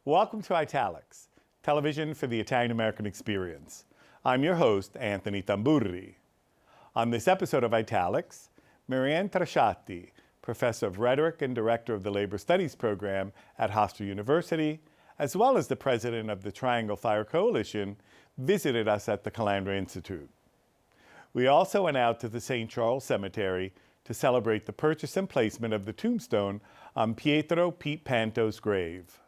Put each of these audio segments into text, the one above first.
Welcome to Italics, television for the Italian-American experience. I'm your host, Anthony Tamburri. On this episode of Italics, Marianne Trasciatti, professor of rhetoric and director of the Labor Studies program at Hofstra University, as well as the president of the Triangle Fire Coalition, visited us at the Calandra Institute. We also went out to the St. Charles Cemetery to celebrate the purchase and placement of the tombstone on Pietro Pete Panto's grave.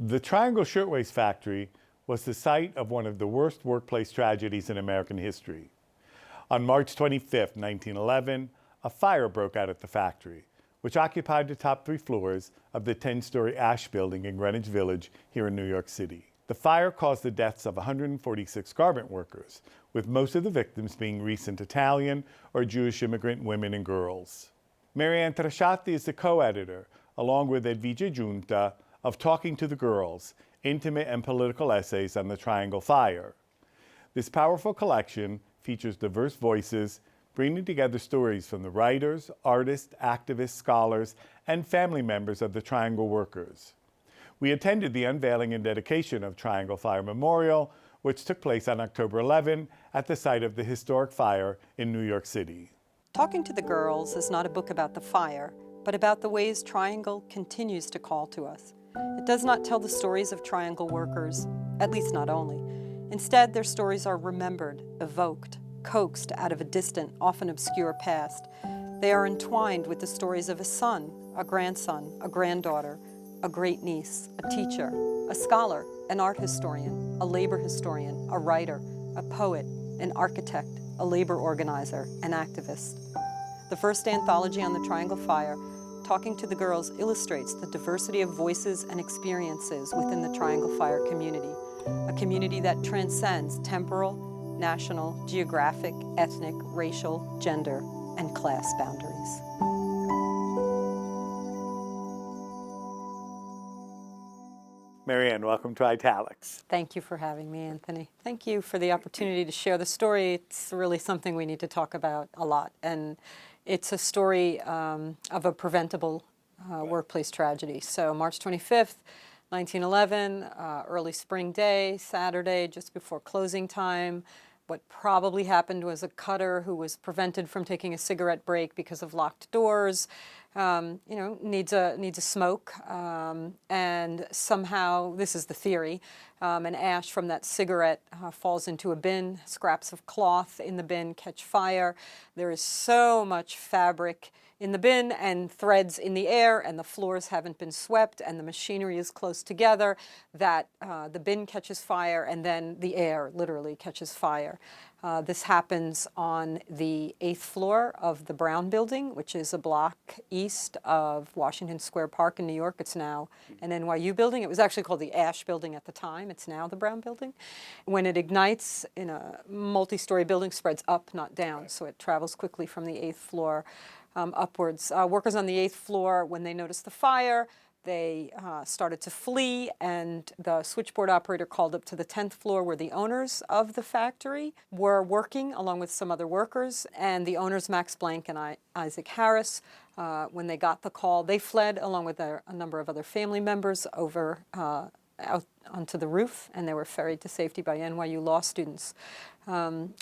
The Triangle Shirtwaist Factory was the site of one of the worst workplace tragedies in American history. On March 25, 1911, a fire broke out at the factory, which occupied the top 3 floors of the 10-story ash building in Greenwich Village here in New York City. The fire caused the deaths of 146 garment workers, with most of the victims being recent Italian or Jewish immigrant women and girls. Marianne Trasciatti is the co-editor, along with Edvige Giunta, of Talking to the Girls, Intimate and Political Essays on the Triangle Fire. This powerful collection features diverse voices, bringing together stories from the writers, artists, activists, scholars, and family members of the Triangle workers. We attended the unveiling and dedication of Triangle Fire Memorial, which took place on October 11 at the site of the historic fire in New York City. Talking to the Girls is not a book about the fire, but about the ways Triangle continues to call to us. It does not tell the stories of Triangle workers, at least not only. Instead, their stories are remembered, evoked, coaxed out of a distant, often obscure past. They are entwined with the stories of a son, a grandson, a granddaughter, a great niece, a teacher, a scholar, an art historian, a labor historian, a writer, a poet, an architect, a labor organizer, an activist. The first anthology on the Triangle Fire, Talking to the Girls, illustrates the diversity of voices and experiences within the Triangle Fire community, a community that transcends temporal, national, geographic, ethnic, racial, gender, and class boundaries. Marianne, welcome to Italics. Thank you for having me, Anthony. Thank you for the opportunity to share the story. It's really something we need to talk about a lot. And it's a story of a preventable workplace tragedy. So March 25th, 1911, early spring day, Saturday, just before closing time. What probably happened was a cutter who was prevented from taking a cigarette break because of locked doors, needs a smoke, and somehow, this is the theory, an ash from that cigarette falls into a bin, scraps of cloth in the bin catch fire. There is so much fabric in the bin and threads in the air, and the floors haven't been swept, and the machinery is close together, that the bin catches fire, and then the air literally catches fire. This happens on the 8th floor of the Brown Building, which is a block east of Washington Square Park in New York. It's now an NYU building. It was actually called the Ash Building at the time. It's now the Brown Building. When it ignites in a multi-story building, spreads up, not down, so it travels quickly from the 8th floor upwards. Workers on the 8th floor, when they noticed the fire, they started to flee, and the switchboard operator called up to the 10th floor where the owners of the factory were working along with some other workers, and the owners, Max Blank and Isaac Harris, when they got the call, they fled along with a number of other family members over out onto the roof, and they were ferried to safety by NYU law students.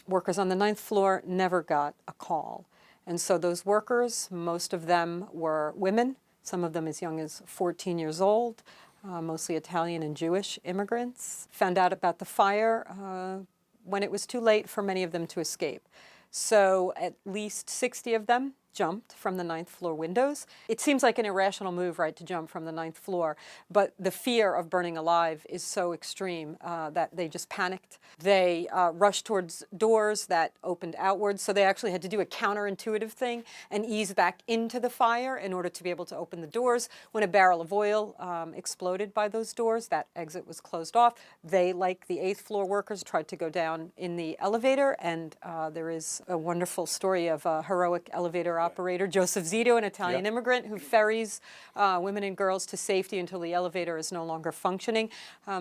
Workers on the 9th floor never got a call. And so those workers, most of them were women, some of them as young as 14 years old, mostly Italian and Jewish immigrants, found out about the fire when it was too late for many of them to escape. So at least 60 of them jumped from the 9th floor windows. It seems like an irrational move, right, to jump from the 9th floor, but the fear of burning alive is so extreme that they just panicked. They rushed towards doors that opened outwards, so they actually had to do a counterintuitive thing and ease back into the fire in order to be able to open the doors. When a barrel of oil exploded by those doors, that exit was closed off. They, like the 8th floor workers, tried to go down in the elevator, and there is a wonderful story of a heroic elevator operator, Joseph Zito, an Italian immigrant who ferries women and girls to safety until the elevator is no longer functioning.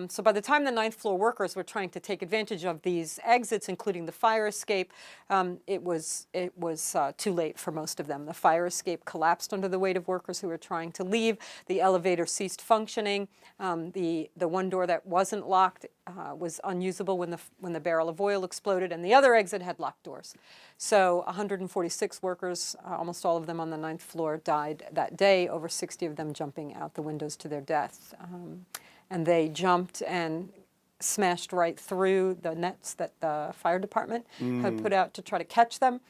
So by the time the ninth floor workers were trying to take advantage of these exits, including the fire escape, it was too late for most of them. The fire escape collapsed under the weight of workers who were trying to leave. The elevator ceased functioning. The one door that wasn't locked was unusable when the barrel of oil exploded, and the other exit had locked doors. So 146 workers, almost all of them on the ninth floor, died that day, over 60 of them jumping out the windows to their death. And they jumped and smashed right through the nets that the fire department had put out to try to catch them.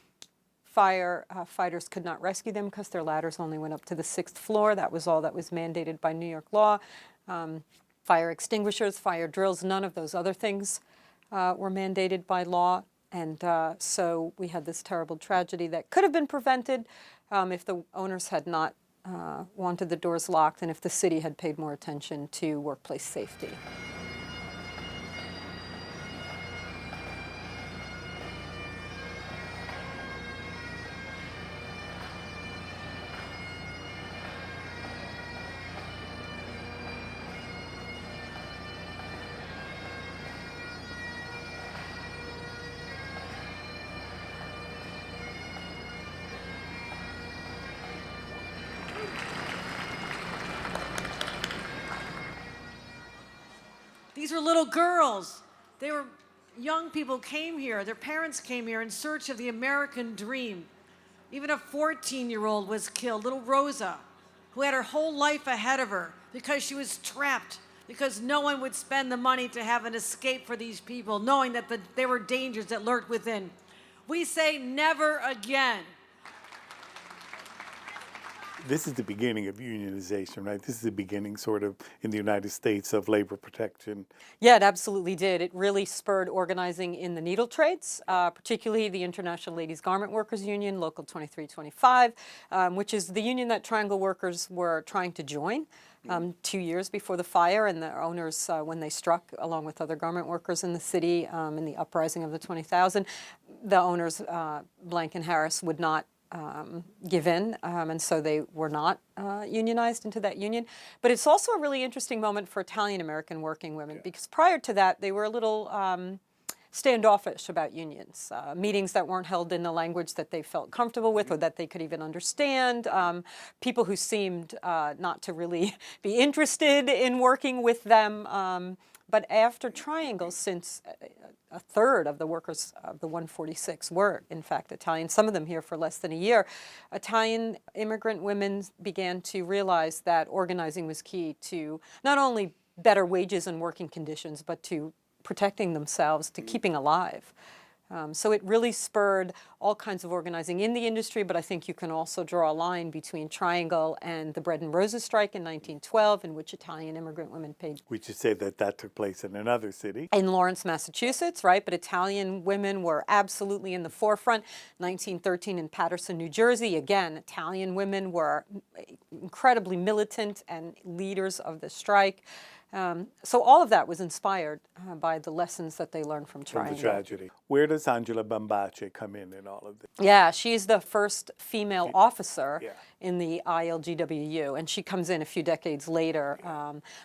Fighters could not rescue them because their ladders only went up to the 6th floor. That was all that was mandated by New York law. Fire extinguishers, fire drills, none of those other things were mandated by law. And so we had this terrible tragedy that could have been prevented if the owners had not wanted the doors locked and if the city had paid more attention to workplace safety. These are little girls. They were young people came here. Their parents came here in search of the American dream. Even a 14-year-old was killed, little Rosa, who had her whole life ahead of her because she was trapped, because no one would spend the money to have an escape for these people, knowing that there were dangers that lurked within. We say never again. This is the beginning of unionization, right? This is the beginning, sort of, in the United States of labor protection. Yeah, it absolutely did. It really spurred organizing in the needle trades, particularly the International Ladies Garment Workers Union, Local 2325, which is the union that Triangle workers were trying to join 2 years before the fire, and the owners, when they struck, along with other garment workers in the city in the uprising of the 20,000, the owners, Blank and Harris, would not give in, and so they were not unionized into that union. But it's also a really interesting moment for Italian-American working women, because prior to that, they were a little standoffish about unions, meetings that weren't held in the language that they felt comfortable with or that they could even understand, people who seemed not to really be interested in working with them. But after Triangle, since a third of the workers of the 146 were, in fact, Italian, some of them here for less than a year, Italian immigrant women began to realize that organizing was key to not only better wages and working conditions, but to protecting themselves, to keeping alive. So it really spurred all kinds of organizing in the industry, but I think you can also draw a line between Triangle and the Bread and Roses strike in 1912, in which Italian immigrant women paid. We should say that that took place in another city. In Lawrence, Massachusetts, right? But Italian women were absolutely in the forefront. 1913 in Paterson, New Jersey. Again, Italian women were incredibly militant and leaders of the strike. So all of that was inspired by the lessons that they learned from Triangle. From the tragedy. Where does Angela Bambace come in all of this? Yeah, she's the first female officer in the ILGWU, and she comes in a few decades later.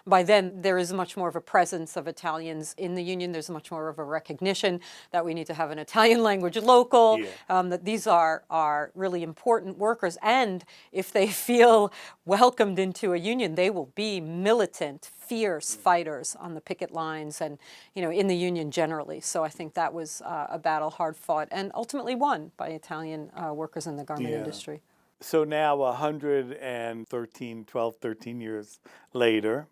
By then, there is much more of a presence of Italians in the union. There's much more of a recognition that we need to have an Italian language local, that these are really important workers, and if they feel welcomed into a union, they will be militant, fierce fighters on the picket lines and, in the union generally. So I think that was a battle hard fought and ultimately won by Italian workers in the garment industry. So now 12, 13 years later,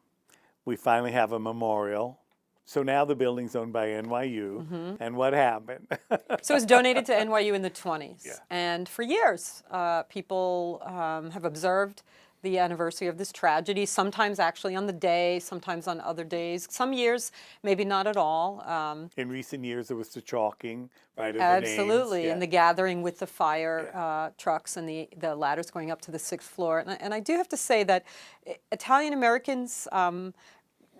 we finally have a memorial. So now the building's owned by NYU. And what happened? So it was donated to NYU in the 20s. And for years, people have observed the anniversary of this tragedy, sometimes actually on the day, sometimes on other days. Some years, maybe not at all. In recent years, there was the chalking, right, of Absolutely, the names. and the gathering with the fire trucks and the ladders going up to the 6th floor. And I do have to say that Italian Americans,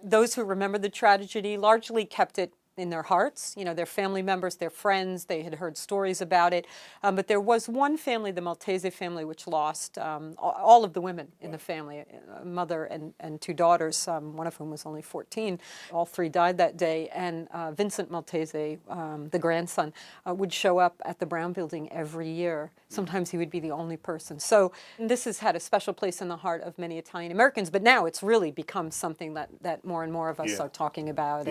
those who remember the tragedy, largely kept it in their hearts. You know, their family members, their friends, they had heard stories about it. But there was one family, the Maltese family, which lost all of the women in the family, a mother and two daughters, one of whom was only 14. All three died that day. And Vincent Maltese, the grandson, would show up at the Brown Building every year. Sometimes he would be the only person. So this has had a special place in the heart of many Italian Americans, but now it's really become something that more and more of us are talking about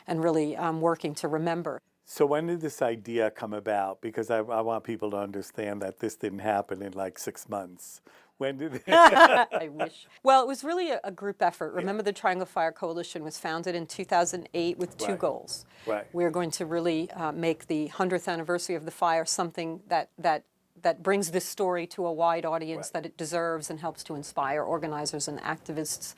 and really working to remember. So when did this idea come about? Because I want people to understand that this didn't happen in like 6 months. When did it? I wish. Well, it was really a group effort. Remember, the Triangle Fire Coalition was founded in 2008 with two goals. Right. We're going to really make the 100th anniversary of the fire something that brings this story to a wide audience that it deserves and helps to inspire organizers and activists.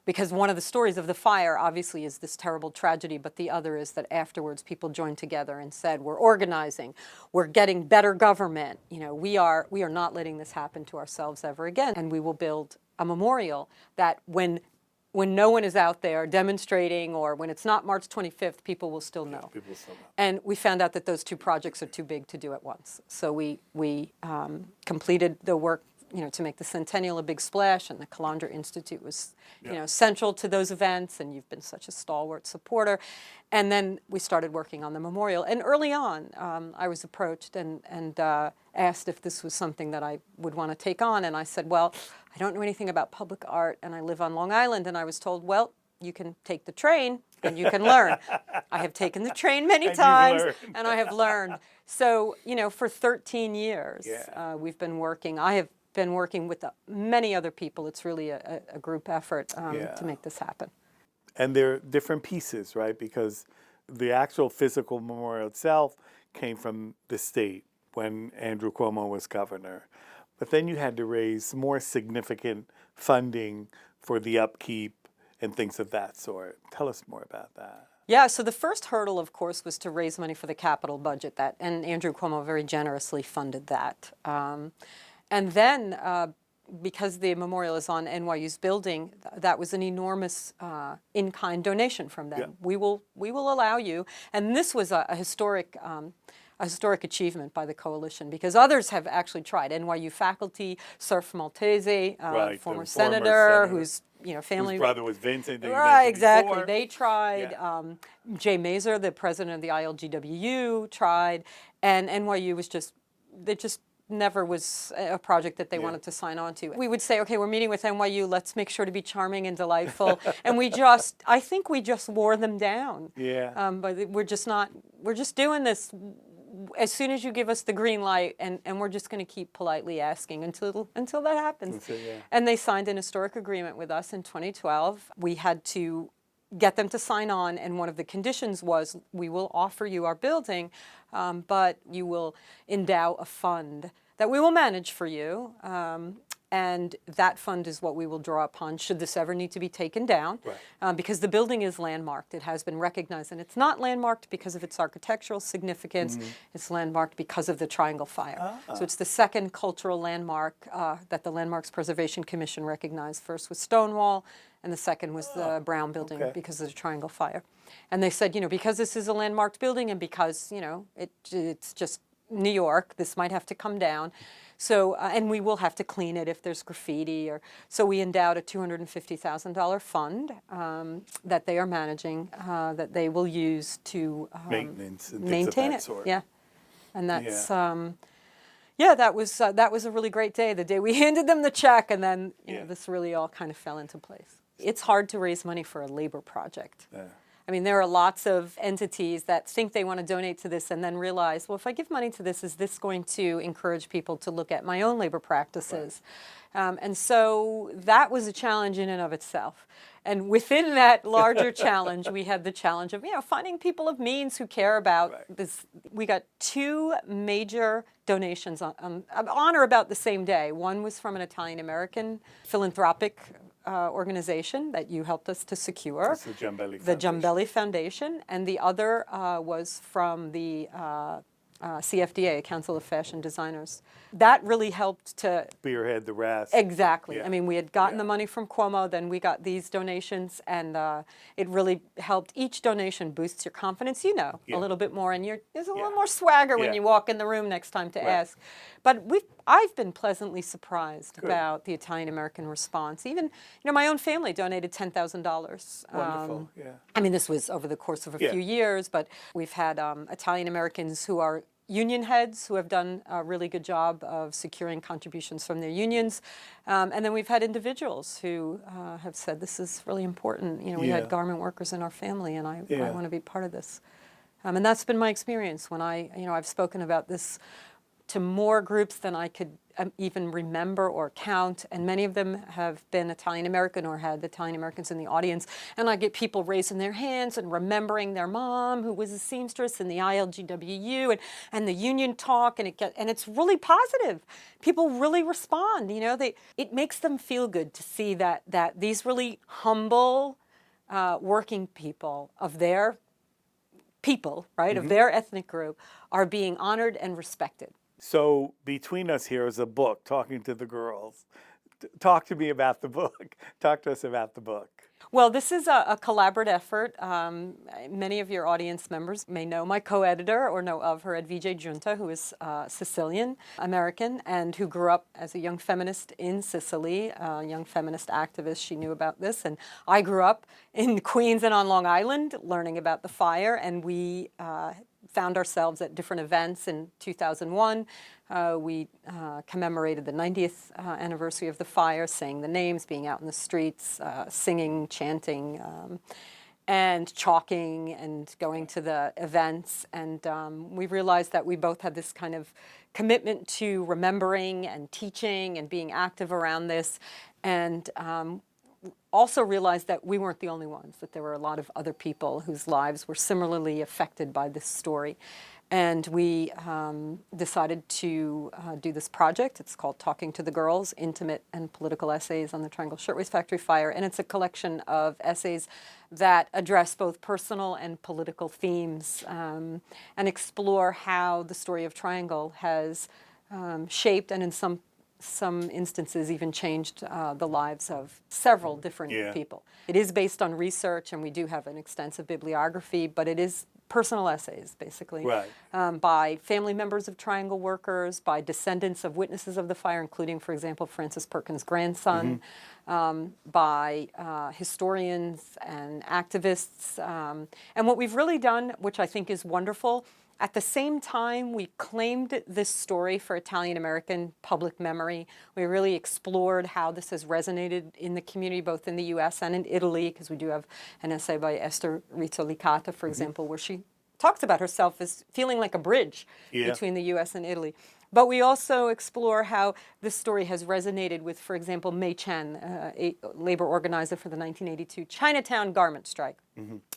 Because one of the stories of the fire, obviously, is this terrible tragedy, but the other is that afterwards people joined together and said, we're organizing, we're getting better government, you know, we are not letting this happen to ourselves ever again. And we will build a memorial that when no one is out there demonstrating, or when it's not March 25th, people will still know. People still know. And we found out that those two projects are too big to do at once. So we completed the work, you know, to make the centennial a big splash, and the Calandra Institute was, you know, central to those events, and you've been such a stalwart supporter. And then we started working on the memorial. And early on, I was approached and asked if this was something that I would want to take on. And I said, well, I don't know anything about public art, and I live on Long Island. And I was told, well, you can take the train and you can learn. I have taken the train many times, and I have learned. So, you know, for 13 years, we've been working. I have been working with many other people. It's really a group effort to make this happen. And they're different pieces, right? Because the actual physical memorial itself came from the state when Andrew Cuomo was governor. But then you had to raise more significant funding for the upkeep and things of that sort. Tell us more about that. Yeah, so the first hurdle, of course, was to raise money for the capital budget, and Andrew Cuomo very generously funded that. And then, because the memorial is on NYU's building, that was an enormous in-kind donation from them. We will allow you, and this was a historic achievement by the coalition, because others have actually tried. NYU faculty, Surf Maltese, former senator, whose family, whose brother was Vincent. Right, exactly. Before. They tried. Jay Mazur, the president of the ILGWU, tried, and NYU was just never was a project that they wanted to sign on to. We would say, okay, we're meeting with NYU, let's make sure to be charming and delightful. And I think we just wore them down. But we're just doing this as soon as you give us the green light, and we're just going to keep politely asking until that happens. And they signed an historic agreement with us in 2012. We had to get them to sign on, and one of the conditions was, we will offer you our building, but you will endow a fund that we will manage for you, and that fund is what we will draw upon should this ever need to be taken down, because the building is landmarked. It has been recognized, and it's not landmarked because of its architectural significance. It's landmarked because of the Triangle Fire. So it's the second cultural landmark that the Landmarks Preservation Commission recognized. First was Stonewall, and the second was the Brown Building because of the Triangle Fire. And they said, because this is a landmarked building, and because, it's just New York, this might have to come down. So, and we will have to clean it if there's graffiti. So we endowed a $250,000 fund that they are managing, that they will use to maintenance and maintain things of that it. sort. And that's that was a really great day. The day we handed them the check, and then this really all kind of fell into place. It's hard to raise money for a labor project. I mean, there are lots of entities that think they want to donate to this and then realize, well, if I give money to this, is this going to encourage people to look at my own labor practices? And so that was a challenge in and of itself. And within that larger challenge, we had the challenge of, finding people of means who care about this. We got two major donations on or about the same day. One was from an Italian-American philanthropic organization that you helped us to secure, the Giambelli Foundation, and the other was from the CFDA, Council of Fashion Designers. That really helped to Spearhead the rest. exactly. Yeah. I mean, we had gotten Yeah. the money from Cuomo, then we got these donations, and it really helped. Each donation boosts your confidence, a Yeah. little bit more, and there's a little Yeah. more swagger when Yeah. you walk in the room next time to Right. ask. But I've been pleasantly surprised Good. about the Italian-American response. Even, my own family donated $10,000. Wonderful, yeah. I mean, this was over the course of a Yeah. few years, but we've had Italian-Americans who are union heads who have done a really good job of securing contributions from their unions. And then we've had individuals who have said, this is really important. We Yeah. had garment workers in our family, and I Yeah. want to be part of this. And that's been my experience when I've spoken about this to more groups than I could even remember or count, and many of them have been Italian-American or had Italian-Americans in the audience, and I get people raising their hands and remembering their mom who was a seamstress in the ILGWU and the union talk, and it's really positive. People really respond, it makes them feel good to see that these really humble working people of their people, right, of their ethnic group are being honored and respected. So between us here is a book, Talking to the Girls. Talk to me about the book. Talk to us about the book. Well, this is a collaborative effort. Many of your audience members may know my co-editor or know of her, Edvige Giunta, who is Sicilian American and who grew up as a young feminist in Sicily, a young feminist activist. She knew about this. And I grew up in Queens and on Long Island learning about the fire, and we found ourselves at different events. In 2001, we commemorated the 90th anniversary of the fire, saying the names, being out in the streets, singing, chanting, and chalking and going to the events. And we realized that we both had this kind of commitment to remembering and teaching and being active around this. And also realized that we weren't the only ones, that there were a lot of other people whose lives were similarly affected by this story. And we decided to do this project. It's called Talking to the Girls, Intimate and Political Essays on the Triangle Shirtwaist Factory Fire. And it's a collection of essays that address both personal and political themes and explore how the story of Triangle has shaped and in some instances even changed the lives of several different people. It is based on research, and we do have an extensive bibliography, but it is personal essays, basically, by family members of Triangle workers, by descendants of witnesses of the fire, including, for example, Francis Perkins' grandson, by historians and activists. And what we've really done, which I think is wonderful, at the same time we claimed this story for Italian-American public memory. We really explored how this has resonated in the community, both in the U.S. and in Italy, because we do have an essay by Esther Rizzo-Licata, for example, where she talks about herself as feeling like a bridge between the U.S. and Italy. But we also explore how this story has resonated with, for example, Mei Chen, a labor organizer for the 1982 Chinatown garment strike,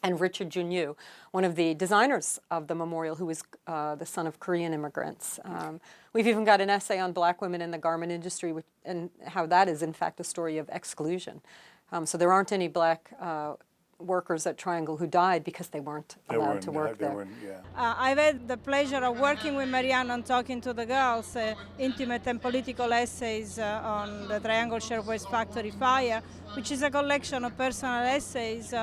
and Richard Junyu, one of the designers of the memorial, who was the son of Korean immigrants. We've even got an essay on black women in the garment industry and how that is, in fact, a story of exclusion. So there aren't any black workers at Triangle who died because they weren't allowed to work there. I've had the pleasure of working with Marianne on Talking to the Girls, intimate and political essays on the Triangle Shirtwaist Factory fire, which is a collection of personal essays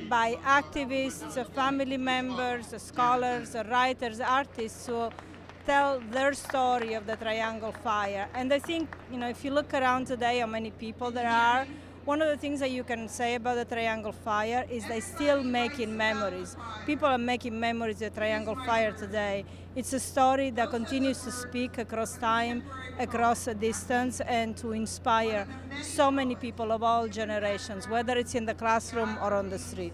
by activists, family members, scholars, writers, artists who tell their story of the Triangle fire. And I think, if you look around today, how many people there are, one of the things that you can say about the Triangle Fire is they're still making memories. People are making memories of the Triangle Fire today. It's a story that continues to speak across time, across a distance, and to inspire so many people of all generations, whether it's in the classroom or on the street.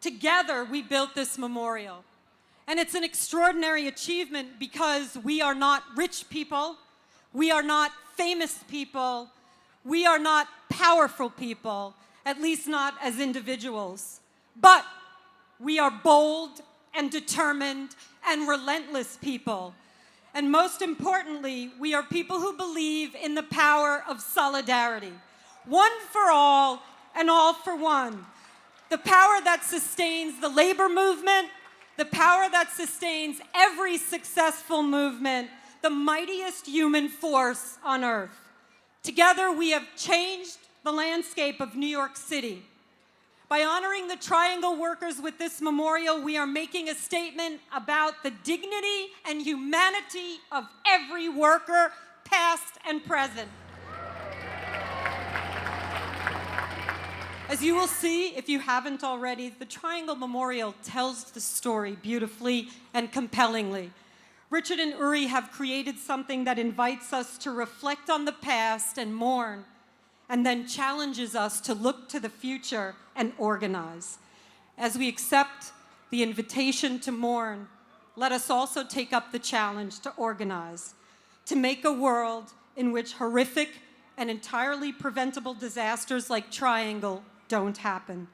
Together, we built this memorial. And it's an extraordinary achievement because we are not rich people, we are not famous people, we are not powerful people, at least not as individuals. But we are bold and determined and relentless people. And most importantly, we are people who believe in the power of solidarity. One for all and all for one. The power that sustains the labor movement, the power that sustains every successful movement, the mightiest human force on earth. Together, we have changed the landscape of New York City. By honoring the Triangle workers with this memorial, we are making a statement about the dignity and humanity of every worker, past and present. As you will see, if you haven't already, the Triangle Memorial tells the story beautifully and compellingly. Richard and Uri have created something that invites us to reflect on the past and mourn, and then challenges us to look to the future and organize. As we accept the invitation to mourn, let us also take up the challenge to organize, to make a world in which horrific and entirely preventable disasters like Triangle don't happen.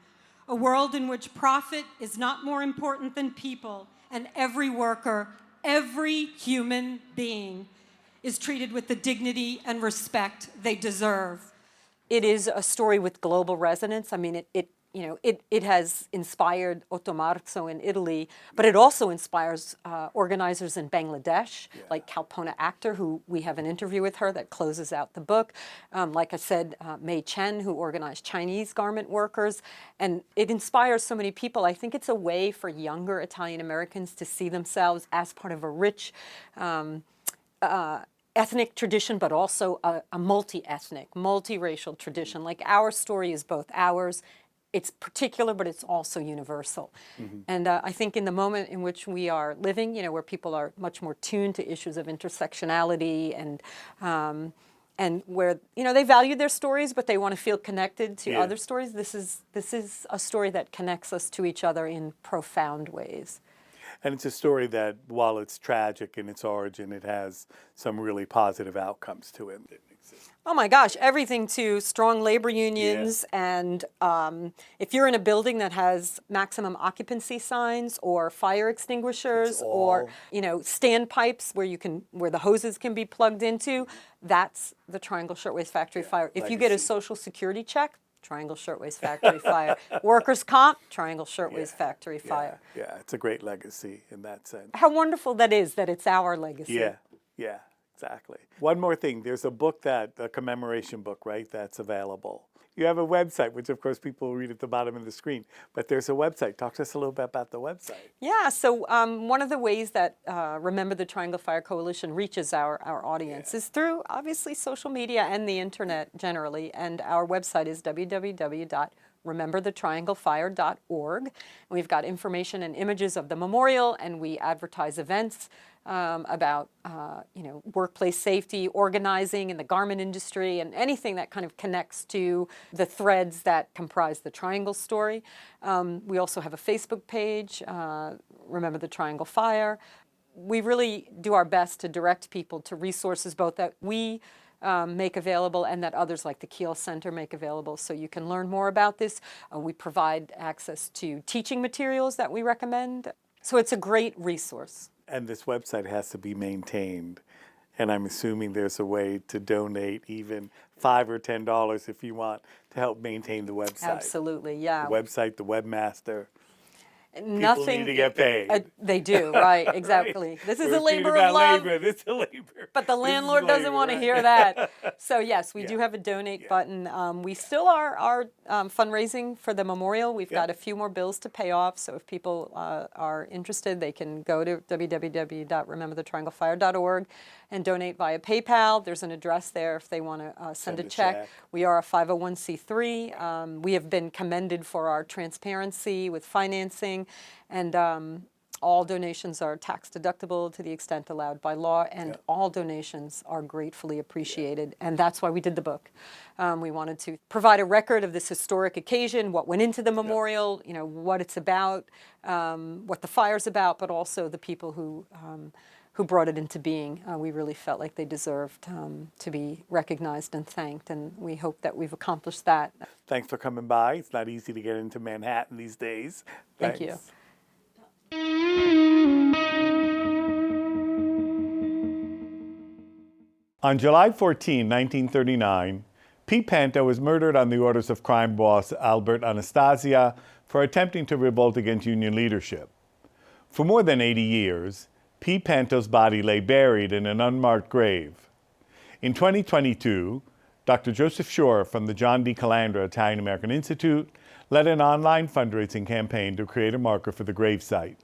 A world in which profit is not more important than people, and every worker, every human being is treated with the dignity and respect they deserve. It is a story with global resonance. I mean, it has inspired Otto Marzo in Italy, but it also inspires organizers in Bangladesh, like Kalpona Akhtar, who we have an interview with her that closes out the book. Like I said, Mei Chen, who organized Chinese garment workers. And it inspires so many people. I think it's a way for younger Italian Americans to see themselves as part of a rich ethnic tradition, but also a multi-ethnic, multiracial tradition. Like our story is both ours. It's particular, but it's also universal. Mm-hmm. And I think in the moment in which we are living, where people are much more tuned to issues of intersectionality and where they value their stories, but they want to feel connected to other stories. This is a story that connects us to each other in profound ways. And it's a story that, while it's tragic in its origin, it has some really positive outcomes to it. Oh my gosh, everything to strong labor unions, and if you're in a building that has maximum occupancy signs or fire extinguishers or standpipes where the hoses can be plugged into, that's the Triangle Shirtwaist Factory fire. If you get a Social Security check, Triangle Shirtwaist Factory fire. Workers' comp, Triangle Shirtwaist Factory fire. Yeah, it's a great legacy in that sense. How wonderful that is, that it's our legacy. Yeah, exactly. One more thing, there's a commemoration book, right, that's available. You have a website, which of course people read at the bottom of the screen, but there's a website. Talk to us a little bit about the website. Yeah, so one of the ways that Remember the Triangle Fire Coalition reaches our audience is through, obviously, social media and the internet generally, and our website is www.rememberthetrianglefire.org. We've got information and images of the memorial, and we advertise events about workplace safety, organizing in the garment industry, and anything that kind of connects to the threads that comprise the Triangle story. We also have a Facebook page, Remember the Triangle Fire. We really do our best to direct people to resources both that we make available and that others like the Kiel Center make available, so you can learn more about this. We provide access to teaching materials that we recommend. So it's a great resource. And this website has to be maintained. And I'm assuming there's a way to donate even $5 or $10 if you want to help maintain the website. Absolutely, yeah. The website, the webmaster. Nothing. People need to get paid. They do, right, exactly. Right. This is a labor of love. This is a labor. But the landlord doesn't want to hear that. So yes, we do have a donate button. We still are fundraising for the memorial. We've got a few more bills to pay off. So if people are interested, they can go to www.rememberthetrianglefire.org and donate via PayPal. There's an address there if they want to send a check. We are a 501c3. We have been commended for our transparency with financing, and all donations are tax deductible to the extent allowed by law, and all donations are gratefully appreciated, and that's why we did the book. We wanted to provide a record of this historic occasion, what went into the memorial, what it's about, what the fire's about, but also the people who brought it into being. We really felt like they deserved to be recognized and thanked, and we hope that we've accomplished that. Thanks for coming by. It's not easy to get into Manhattan these days. Thank you. On July 14, 1939, Pete Panto was murdered on the orders of crime boss Albert Anastasia for attempting to revolt against union leadership. For more than 80 years, Pete Panto's body lay buried in an unmarked grave. In 2022, Dr. Joseph Sciorra from the John D. Calandra Italian Institute led an online fundraising campaign to create a marker for the gravesite.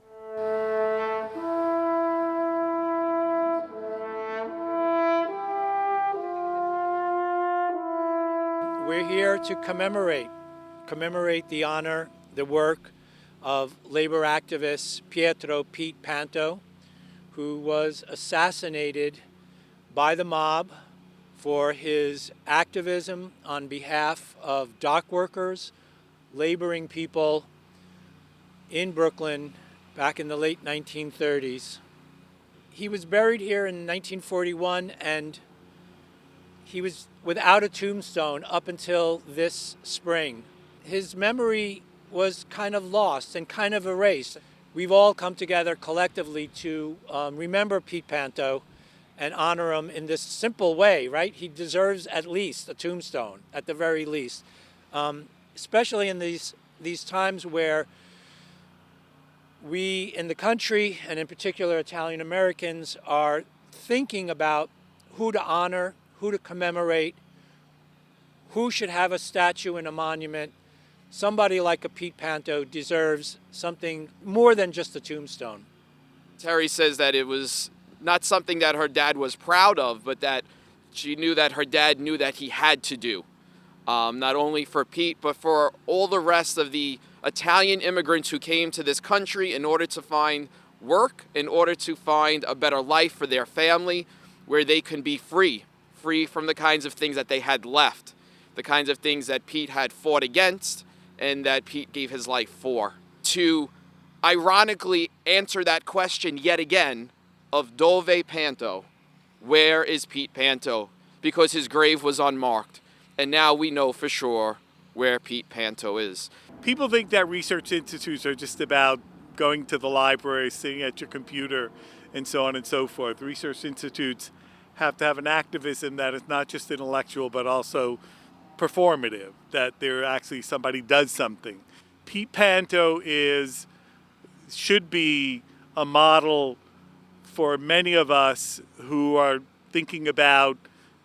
We're here to commemorate the honor, the work of labor activist Pietro Pete Panto, who was assassinated by the mob for his activism on behalf of dock workers, laboring people in Brooklyn back in the late 1930s. He was buried here in 1941, and he was without a tombstone up until this spring. His memory was kind of lost and kind of erased. We've all come together collectively to remember Pete Panto and honor him in this simple way, right? He deserves at least a tombstone, at the very least. Especially in these times where we in the country, and in particular Italian Americans, are thinking about who to honor, who to commemorate, who should have a statue and a monument. Somebody like a Pete Panto deserves something more than just a tombstone. Terry says that it was not something that her dad was proud of, but that she knew that her dad knew that he had to do. Not only for Pete, but for all the rest of the Italian immigrants who came to this country in order to find work, in order to find a better life for their family, where they can be free from the kinds of things that they had left, the kinds of things that Pete had fought against and that Pete gave his life for. To ironically answer that question yet again of Dove Panto, where is Pete Panto? Because his grave was unmarked. And now we know for sure where Pete Panto is. People think that research institutes are just about going to the library, sitting at your computer, and so on and so forth. Research institutes have to have an activism that is not just intellectual, but also performative, that there actually somebody does something. Pete Panto should be a model for many of us who are thinking about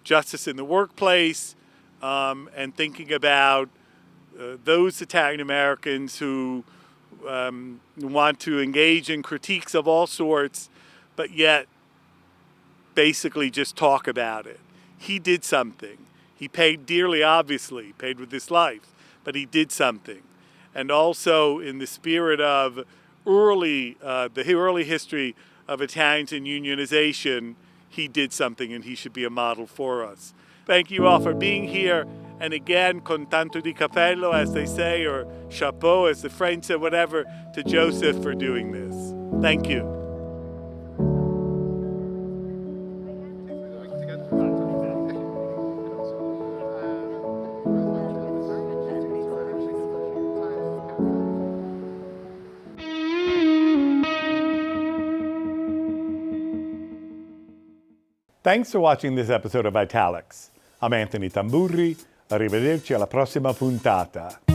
justice in the workplace, and thinking about those Italian Americans who want to engage in critiques of all sorts, but yet basically just talk about it. He did something. He paid dearly, obviously, paid with his life, but he did something. And also in the spirit of the early history of Italians and unionization, he did something, and he should be a model for us. Thank you all for being here. And again, con tanto di cappello, as they say, or chapeau, as the French say, whatever, to Joseph for doing this. Thank you. Thanks for watching this episode of Italics. I'm Anthony Tamburri. Arrivederci alla prossima puntata.